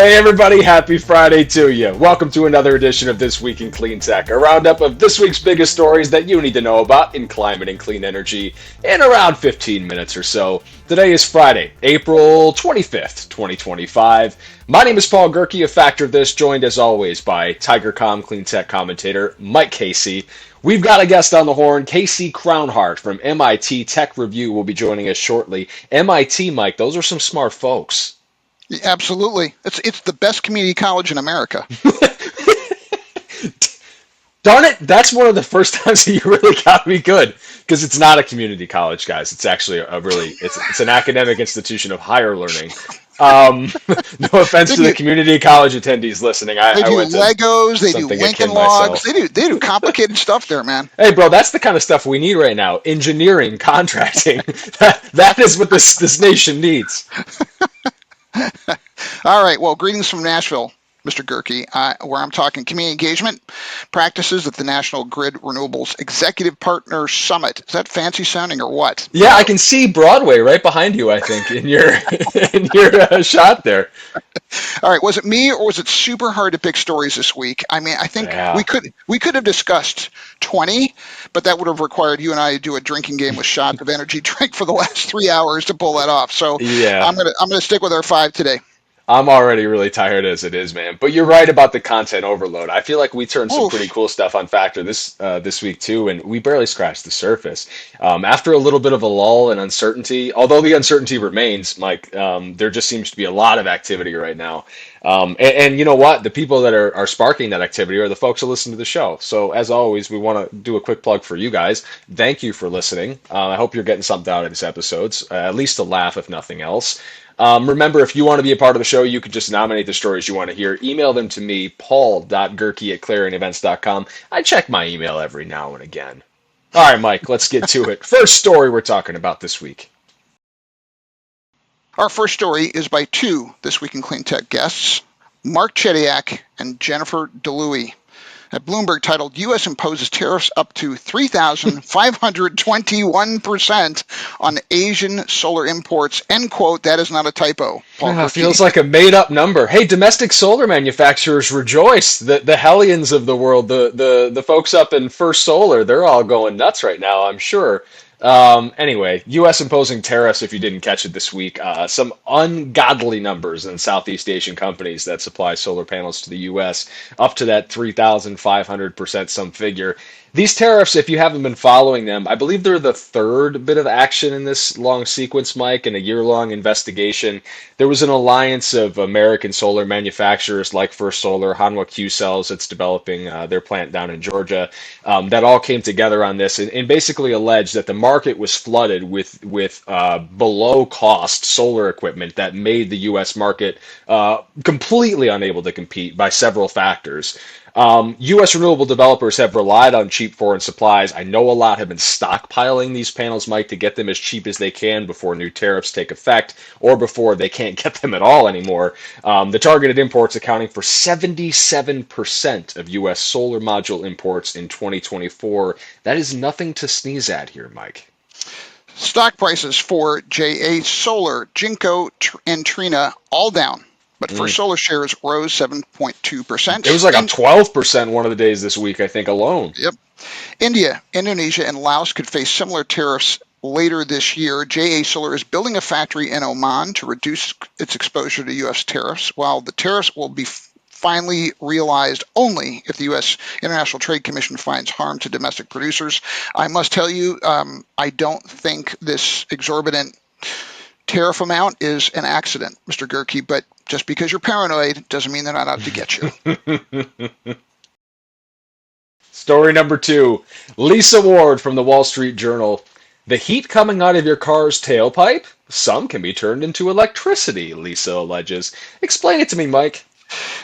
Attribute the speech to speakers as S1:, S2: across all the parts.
S1: Hey everybody, happy Friday to you. Welcome to another edition of This Week in Clean Tech, a roundup of this week's biggest stories that you need to know about in climate and clean energy in around 15 minutes or so. Today is Friday, April 25th, 2025. My name is Paul Gerke, a factor of this, joined as always by Tigercomm Cleantech commentator Mike Casey. We've got a guest on the horn, Casey Crownhart from MIT Tech Review will be joining us shortly. MIT, Mike, those are some smart folks.
S2: Yeah, absolutely. It's the best community college in America.
S1: Darn it, that's one of the first times that you really got me good, because it's not a community college, guys. It's actually it's an academic institution of higher learning. No offense to the community college attendees listening.
S2: They do Legos, they do Lincoln Logs, they do complicated stuff there, man.
S1: Hey, bro, that's the kind of stuff we need right now. Engineering, contracting. That is what this nation needs.
S2: All right. Well, greetings from Nashville, Mr. Gerke, where I'm talking community engagement practices at the National Grid Renewables Executive Partner Summit. Is that fancy sounding or what?
S1: Yeah, I can see Broadway right behind you, I think, in your shot there.
S2: All right. Was it me or was it super hard to pick stories this week? I mean, I think we could have discussed 20, but that would have required you and I to do a drinking game with shots of energy drink for the last 3 hours to pull that off. So yeah, I'm gonna stick with our 5 today.
S1: I'm already really tired as it is, man. But you're right about the content overload. I feel like we turned some pretty cool stuff on Factor this week too, and we barely scratched the surface. After a little bit of a lull and uncertainty, although the uncertainty remains, Mike, there just seems to be a lot of activity right now. And you know what? The people that are sparking that activity are the folks who listen to the show. So as always, we want to do a quick plug for you guys. Thank you for listening. I hope you're getting something out of these episodes, at least a laugh, if nothing else. Remember, if you want to be a part of the show, you can just nominate the stories you want to hear. Email them to me, paul.gerke@clarionevents.com. I check my email every now and again. All right, Mike, let's get to it. First story we're talking about this week.
S2: Our first story is by two This Week in Clean Tech guests, Mark Chediak and Jennifer DeLuey. At Bloomberg titled, U.S. imposes tariffs up to 3,521% on Asian solar imports. End quote. That is not a typo.
S1: Feels like a made-up number. Hey, domestic solar manufacturers rejoice. The Hellions of the world, the folks up in First Solar, they're all going nuts right now, I'm sure. Anyway, U.S. imposing tariffs, if you didn't catch it this week, some ungodly numbers in Southeast Asian companies that supply solar panels to the U.S., up to that 3,500% some figure. These tariffs, if you haven't been following them, I believe they're the third bit of action in this long sequence, Mike, in a year-long investigation. There was an alliance of American solar manufacturers like First Solar, Hanwha Q-Cells, that's developing their plant down in Georgia, that all came together on this and basically alleged that the market was flooded with below-cost solar equipment that made the U.S. market completely unable to compete by several factors. U.S. renewable developers have relied on cheap foreign supplies. I know a lot have been stockpiling these panels, Mike, to get them as cheap as they can before new tariffs take effect or before they can't get them at all anymore. The targeted imports accounting for 77% of U.S. solar module imports in 2024. That is nothing to sneeze at here, Mike.
S2: Stock prices for JA Solar, Jinko, and Trina all down. But First Solar shares rose 7.2%.
S1: It was like a 12% one of the days this week, I think, alone.
S2: Yep. India, Indonesia, and Laos could face similar tariffs later this year. JA Solar is building a factory in Oman to reduce its exposure to U.S. tariffs, while the tariffs will be finally realized only if the U.S. International Trade Commission finds harm to domestic producers. I must tell you, I don't think this exorbitant tariff amount is an accident, Mr. Gerke, but just because you're paranoid doesn't mean they're not out to get you.
S1: Story number 2. Lisa Ward from the Wall Street Journal. The heat coming out of your car's tailpipe? Some can be turned into electricity, Lisa alleges. Explain it to me, Mike.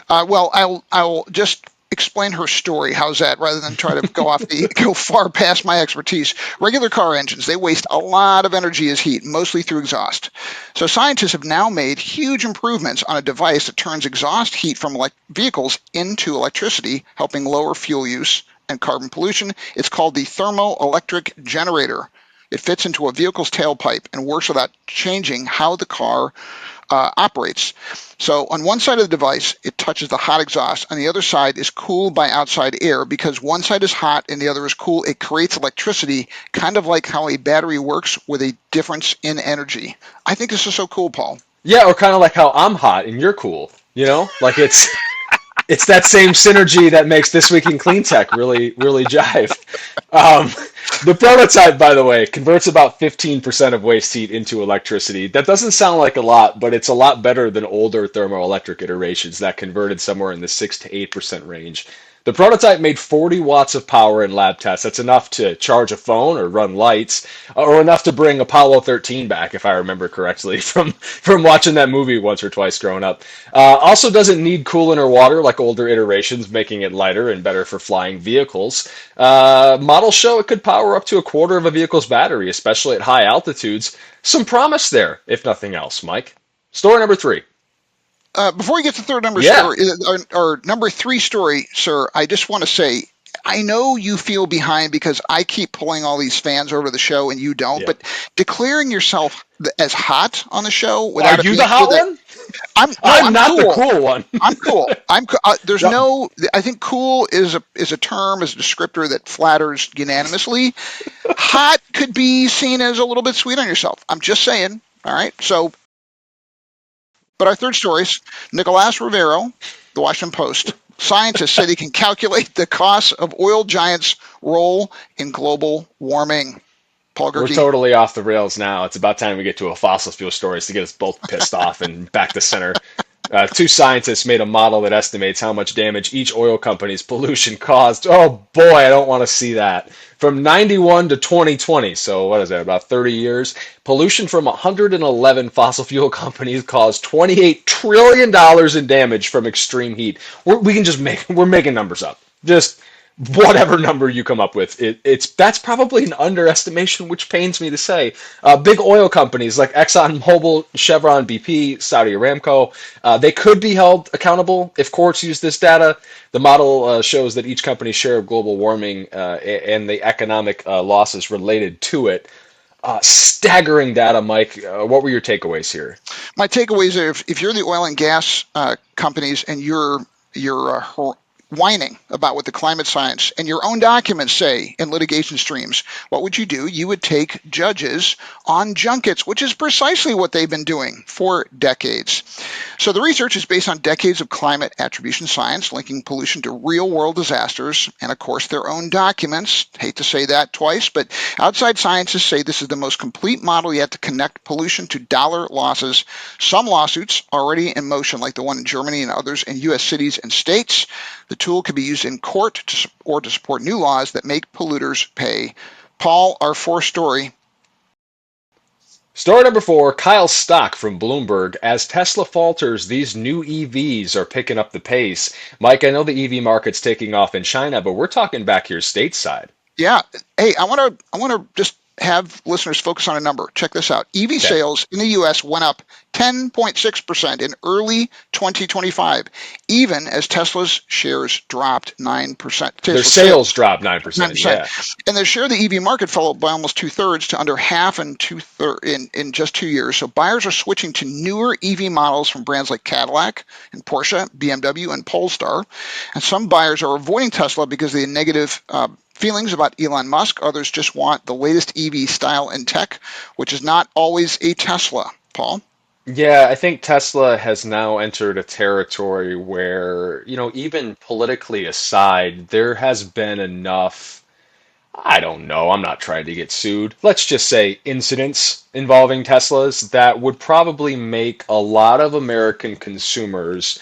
S2: Well, I'll just explain her story. How's that? Rather than try to go far past my expertise. Regular car engines, they waste a lot of energy as heat, mostly through exhaust. So scientists have now made huge improvements on a device that turns exhaust heat from vehicles into electricity, helping lower fuel use and carbon pollution. It's called the thermoelectric generator. It fits into a vehicle's tailpipe and works without changing how the car operates. So on one side of the device, it touches the hot exhaust. On the other side is cooled by outside air. Because one side is hot and the other is cool, it creates electricity, kind of like how a battery works with a difference in energy. I think this is so cool, Paul.
S1: Yeah, or kind of like how I'm hot and you're cool. You know, like it's that same synergy that makes This Week in Cleantech really jive. Um, the prototype, by the way, converts about 15% of waste heat into electricity. That doesn't sound like a lot, but it's a lot better than older thermoelectric iterations that converted somewhere in the 6 to 8% range. The prototype made 40 watts of power in lab tests. That's enough to charge a phone or run lights, or enough to bring Apollo 13 back, if I remember correctly, from watching that movie once or twice growing up. Also doesn't need coolant or water like older iterations, making it lighter and better for flying vehicles. Models show it could power up to a quarter of a vehicle's battery, especially at high altitudes. Some promise there, if nothing else, Mike. Story number 3.
S2: Before we get to third number
S1: Yeah,
S2: story, or number 3 story, sir, I just want to say I know you feel behind because I keep pulling all these fans over to the show and you don't.
S1: yeah.
S2: But declaring yourself as hot on the show
S1: Are
S2: without a
S1: you the
S2: feature
S1: hot
S2: that
S1: one?
S2: no,
S1: I'm
S2: I'm
S1: not the
S2: cool.
S1: cool one.
S2: I'm cool. There's
S1: No,
S2: no. I think cool is a term, is a descriptor that flatters unanimously. Hot could be seen as a little bit sweet on yourself. I'm just saying. All right. So, but our third story is Nicolas Rivero, the Washington Post. Scientists say they can calculate the cost of oil giants' role in global warming. Paul
S1: we're
S2: Gerke.
S1: totally off the rails now. It's about time we get to a fossil fuel stories to get us both pissed off and back to center. Two scientists made a model that estimates how much damage each oil company's pollution caused. Oh boy, I don't want to see that. From 91 to 2020, so what is that, about 30 years? Pollution from 111 fossil fuel companies caused $28 trillion in damage from extreme heat. We're making numbers up. Just whatever number you come up with, that's probably an underestimation, which pains me to say. Big oil companies like Exxon Mobil, Chevron, BP, Saudi Aramco, they could be held accountable if courts use this data. The model shows that each company's share of global warming and the economic losses related to it. Staggering data, Mike. What were your takeaways here?
S2: My takeaways are if you're the oil and gas companies and you're whining about what the climate science and your own documents say in litigation streams, what would you do? You would take judges on junkets, which is precisely what they've been doing for decades. So the research is based on decades of climate attribution science, linking pollution to real world disasters, and of course their own documents. Hate to say that twice, but outside scientists say this is the most complete model yet to connect pollution to dollar losses. Some lawsuits already in motion, like the one in Germany and others in U.S. cities and states. The tool can be used in court to support new laws that make polluters pay. Paul, our fourth story.
S1: Story number 4, Kyle Stock from Bloomberg. As Tesla falters, these new EVs are picking up the pace. Mike, I know the EV market's taking off in China, but we're talking back here stateside.
S2: Yeah. Hey, I want to just have listeners focus on a number. Check this out. EV
S1: Okay.
S2: sales in the US went up 10.6% in early 2025, even as Tesla's shares dropped 9%.
S1: Their
S2: Tesla's sales
S1: sales dropped 9%.
S2: 9%.
S1: Yeah.
S2: And the share of the EV market fell by almost two-thirds to under half in in just 2 years. So buyers are switching to newer EV models from brands like Cadillac and Porsche, BMW, and Polestar. And some buyers are avoiding Tesla because of the negative feelings about Elon Musk. Others just want the latest EV style and tech, which is not always a Tesla. Paul?
S1: Yeah, I think Tesla has now entered a territory where, even politically aside, there has been enough. I don't know. I'm not trying to get sued. Let's just say incidents involving Teslas that would probably make a lot of American consumers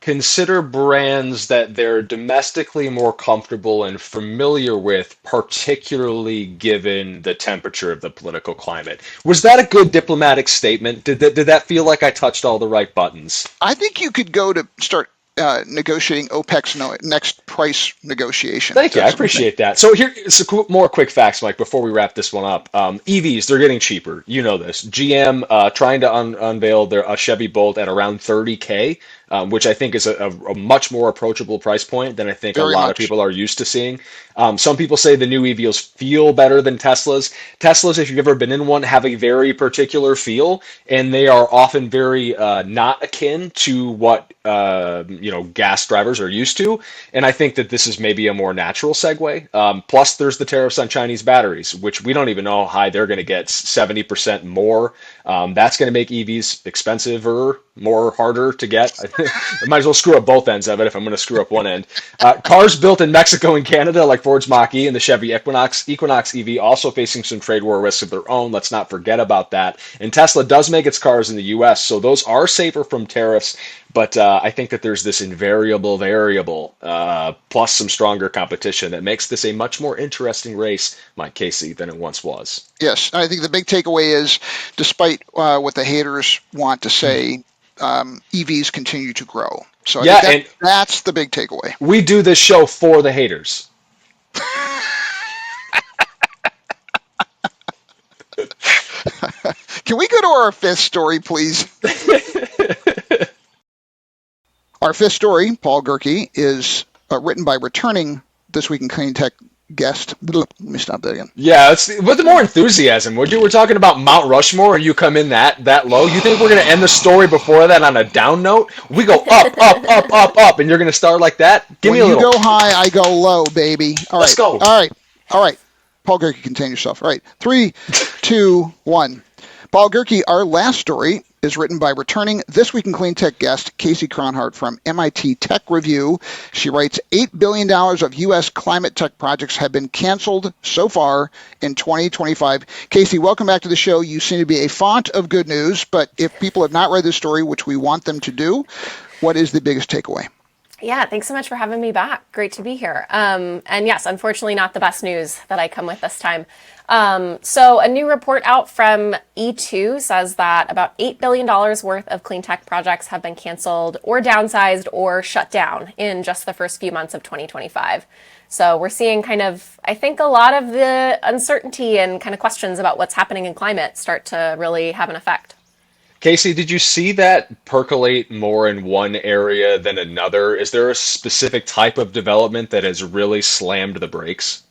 S1: consider brands that they're domestically more comfortable and familiar with, particularly given the temperature of the political climate. Was that a good diplomatic statement? Did that feel like I touched all the right buttons?
S2: I think you could go to start negotiating OPEC's next price negotiation.
S1: Thank you. I
S2: That's what I think.
S1: appreciate that. So here's more quick facts, Mike, before we wrap this one up. EVs, they're getting cheaper. You know this. GM trying to unveil their Chevy Bolt at around 30K. which I think is a much more approachable price point than I think a
S2: Very
S1: lot of
S2: much.
S1: people are used to seeing. Some people say the new EVs feel better than Teslas. Teslas, if you've ever been in one, have a very particular feel, and they are often very not akin to what gas drivers are used to. And I think that this is maybe a more natural segue. Plus, there's the tariffs on Chinese batteries, which we don't even know how high they're going to get, 70% more. That's going to make EVs expensiver, more harder to get. I might as well screw up both ends of it if I'm going to screw up one end. Cars built in Mexico and Canada, like Ford's Mach-E and the Chevy Equinox EV, also facing some trade war risks of their own. Let's not forget about that. And Tesla does make its cars in the U.S., so those are safer from tariffs. But I think that there's this invariable variable plus some stronger competition that makes this a much more interesting race, Mike Casey, than it once was.
S2: Yes, I think the big takeaway is, despite what the haters want to say, EVs continue to grow. So I
S1: Yeah,
S2: think
S1: and
S2: that's the big takeaway.
S1: we do this show for the haters.
S2: Can we go to our fifth story, please? Our fifth story, Paul Gerke, is written by returning This Week in Cleantech guest. Let me stop that again.
S1: Yeah, with more enthusiasm, would you? We're talking about Mount Rushmore, and you come in that low. You think we're going to end the story before that on a down note? We go up, up, up, up, up, and you're going to start like that? Give me a
S2: When you
S1: little.
S2: go high, I go low, baby. All
S1: Let's
S2: right.
S1: go.
S2: All right. Paul Gerke, contain yourself. All right. 3, 2, 1. Paul Gerke, our last story is written by returning This Week in Cleantech guest Casey Crownhart from MIT Tech Review. She writes, $8 billion of U.S. climate tech projects have been canceled so far in 2025. Casey, welcome back to the show. You seem to be a font of good news, but if people have not read this story, which we want them to do, what is the biggest takeaway?
S3: Yeah, thanks so much for having me back. Great to be here. And yes, unfortunately not the best news that I come with this time. So a new report out from E2 says that about $8 billion worth of clean tech projects have been canceled or downsized or shut down in just the first few months of 2025. So we're seeing kind of, I think, a lot of the uncertainty and kind of questions about what's happening in climate start to really have an effect.
S1: Casey, did you see that percolate more in one area than another? Is there a specific type of development that has really slammed the brakes?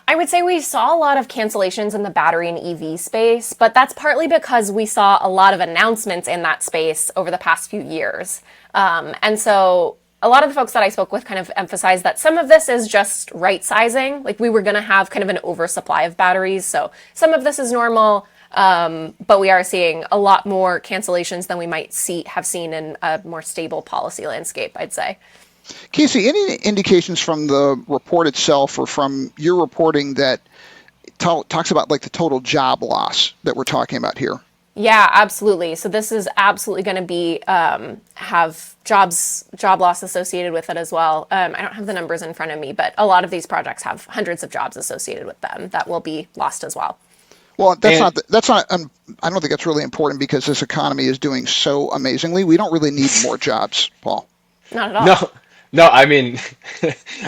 S3: I would say we saw a lot of cancellations in the battery and EV space, but that's partly because we saw a lot of announcements in that space over the past few years. And so a lot of the folks that I spoke with kind of emphasized that some of this is just right sizing. Like we were going to have kind of an oversupply of batteries. So some of this is normal, but we are seeing a lot more cancellations than we might have seen in a more stable policy landscape, I'd say.
S2: Casey, any indications from the report itself or from your reporting that talks about like the total job loss that we're talking about here?
S3: Yeah, absolutely. So this is absolutely going to be have job loss associated with it as well. I don't have the numbers in front of me, but a lot of these projects have hundreds of jobs associated with them that will be lost as well.
S2: Well, that's not. I don't think that's really important because this economy is doing so amazingly. We don't really need more jobs, Paul.
S3: Not at all.
S1: No, I mean,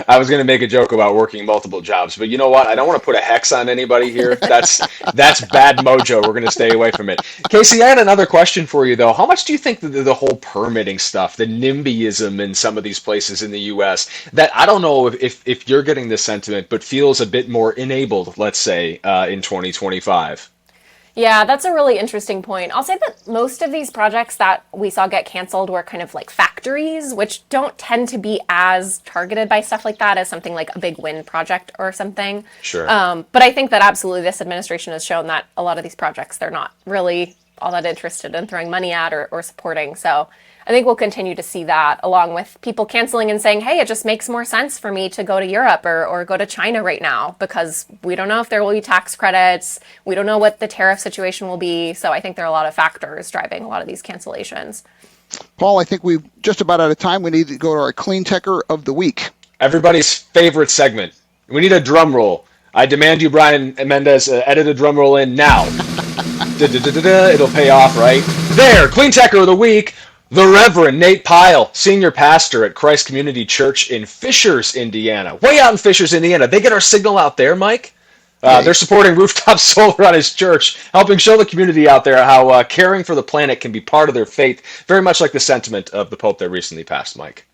S1: I was going to make a joke about working multiple jobs, but you know what? I don't want to put a hex on anybody here. That's bad mojo. We're going to stay away from it. Casey, I had another question for you, though. How much do you think the whole permitting stuff, the NIMBYism in some of these places in the U.S., that I don't know if you're getting this sentiment, but feels a bit more enabled, let's say, in 2025?
S3: Yeah, that's a really interesting point. I'll say that most of these projects that we saw get canceled were kind of like factories, which don't tend to be as targeted by stuff like that as something like a big wind project or something.
S1: Sure.
S3: But I think that absolutely this administration has shown that a lot of these projects, they're not really all that interested in throwing money at or supporting. So I think we'll continue to see that along with people canceling and saying, hey, it just makes more sense for me to go to Europe or go to China right now because we don't know if there will be tax credits. We don't know what the tariff situation will be. So I think there are a lot of factors driving a lot of these cancellations.
S2: Paul, I think we're just about out of time. We need to go to our Cleantecher of the week.
S1: Everybody's favorite segment. We need a drum roll. I demand you, Brian Mendez, edit a drum roll in now. It'll pay off, right? There, Cleantecher of the week. The Reverend Nate Pyle, senior pastor at Christ Community Church in Fishers, Indiana. Way out in Fishers, Indiana. They get our signal out there, Mike?
S2: Okay.
S1: They're supporting rooftop solar on his church, helping show the community out there how caring for the planet can be part of their faith, very much like the sentiment of the Pope that recently passed, Mike.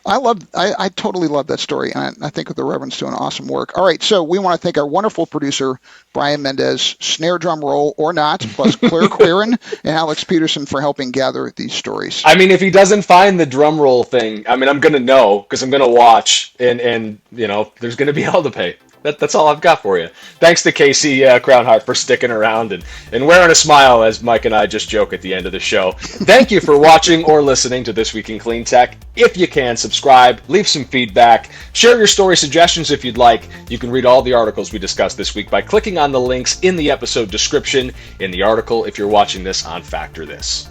S2: I totally love that story, and I think the Reverend's doing awesome work. All right, so we want to thank our wonderful producer, Brian Mendez, snare drum roll or not, plus Claire Quirin and Alex Peterson for helping gather these stories.
S1: I mean, if he doesn't find the drum roll thing, I mean, I'm going to know because I'm going to watch, and there's going to be hell to pay. That's all I've got for you. Thanks to Casey Crownhart for sticking around and wearing a smile as Mike and I just joke at the end of the show. Thank you for watching or listening to This Week in Clean Tech. If you can, subscribe, leave some feedback, share your story suggestions if you'd like. You can read all the articles we discussed this week by clicking on the links in the episode description in the article if you're watching this on Factor This.